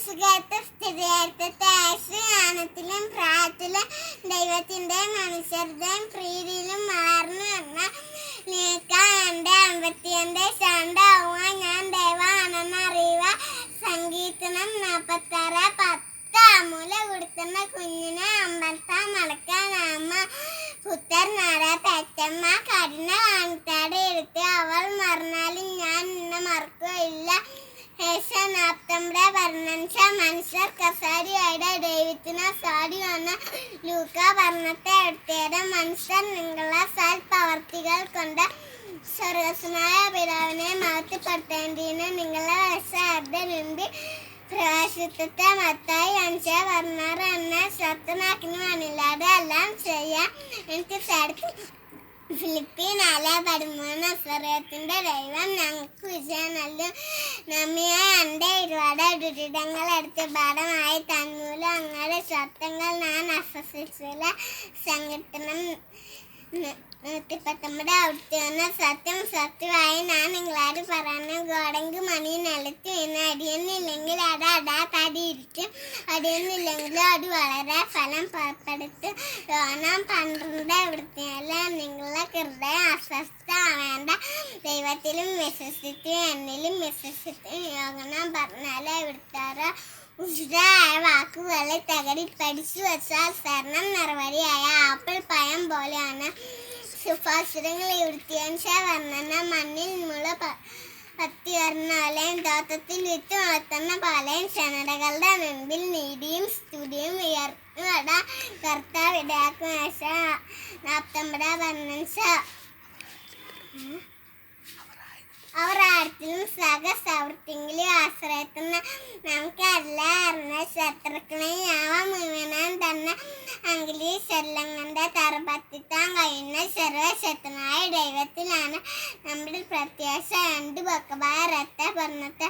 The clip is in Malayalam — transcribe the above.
സുഖത്തും സ്ഥിതിയാർത്ഥത്തെ ആശ്രയാനത്തിലും പ്രായത്തിലും ദൈവത്തിൻ്റെയും മനുഷ്യരുടെയും പ്രീതിയിലും വളർന്നു വന്ന നീക്കാൻ എൻ്റെ അമ്പത്തിയൻ്റെ ശാന്താവുക ഞാൻ ദൈവമാണെന്നറിയുക. സങ്കീർത്തനം 46:10. അമൂല കൊടുക്കുന്ന കുഞ്ഞിനെ അമ്പത്താം നടക്കാൻ അമ്മ പുത്രനാടെ പെറ്റമ്മ കരുണ കാണിത്താടെ എടുത്ത് അവൾ മറന്നാലും ഞാൻ നിന്നെ മറക്കുകയില്ല. മനുഷ്യർ കസാരിയുടെ ദൈവത്തിന് സാരി വന്ന ലൂക്ക ഭരണത്തെ എടുത്തേരം മനുഷ്യർ നിങ്ങളുടെ സൽപ്രവർത്തികൾ കൊണ്ട് സ്വർഗസ്വനായ പിതാവിനെ മഹത്വപ്പെടുത്തേണ്ടതിന് നിങ്ങളെ വയസ്സാരുടെ മുമ്പിൽ പ്രകാശിത്തത്തെ മത്തായി 5:16 എന്നെ സ്വന്തമാക്കിന് വന്നില്ലാതെ എല്ലാം ചെയ്യാൻ എനിക്ക് സാധിക്കും. ഫിലിപ്പി 4:13 സ്വർഗത്തിന്റെ ദൈവം ഞങ്ങൾക്ക് വിജയം നൽകും. നമ്മെ എൻ്റെ ഒരുപാട് ദുരിതങ്ങൾ എടുത്ത് ഭാരമായി തന്മൂലം അങ്ങയുടെ സ്വപ്നങ്ങൾ ഞാൻ അശ്വസിച്ചില്ല. സങ്കീർത്തനം 119 സത്യം സത്യമായി ഞാൻ നിങ്ങളോട് പറയുന്നു, ഗോഡങ്ക് മണി നിലത്ത് വീണ് അടിയൊന്നുമില്ലെങ്കിൽ അത് തടിയിരിക്കും, അടിയൊന്നുമില്ലെങ്കിൽ അത് വളരെ ഫലം പുറപ്പെടുത്തും. യോഹന്നാൻ 12:24 നിങ്ങളുടെ ഹൃദയം അസ്വസ്ഥമാവേണ്ട, ദൈവത്തിലും വിശ്വസിച്ചു എന്നിലും വിശ്വസിച്ചു. യോഹന്നാൻ 14:26 ഉചിതമായ വാക്കുകളെ തകടി പഠിച്ചു വച്ചാൽ സ്വർണം നിറവരിയായ ആപ്പിൾ പഴം പോലെയാണ്. സുഭാഷിതങ്ങൾ വർണ്ണന മണ്ണിൽ മുള പത്തി വരുന്നാലെയും തോട്ടത്തിൽ വിത്ത് വളർത്തുന്ന പോലെയും ക്ഷണതകളുടെ മുമ്പിൽ നീതിയും സ്തുതിയും ഉയർന്നുവട കർത്താവ് ഇടയാക്കും. 49:15 അവർ ആഴത്തിലും സഹസൗഹൃദത്തിലും ആശ്രയിക്കുന്ന നമുക്കെല്ലാം അറിഞ്ഞ ശത്രുക്കളെ ഞാവ മുഴുവനും തന്നെ അങ്കിലി ശരീരങ്ങളുടെ തറപത്തിത്താൻ കഴിയുന്ന സർവശക്തനായ ദൈവത്തിലാണ് നമ്മുടെ പ്രത്യാശ. 2 രക്തവർണ്ണത്തെ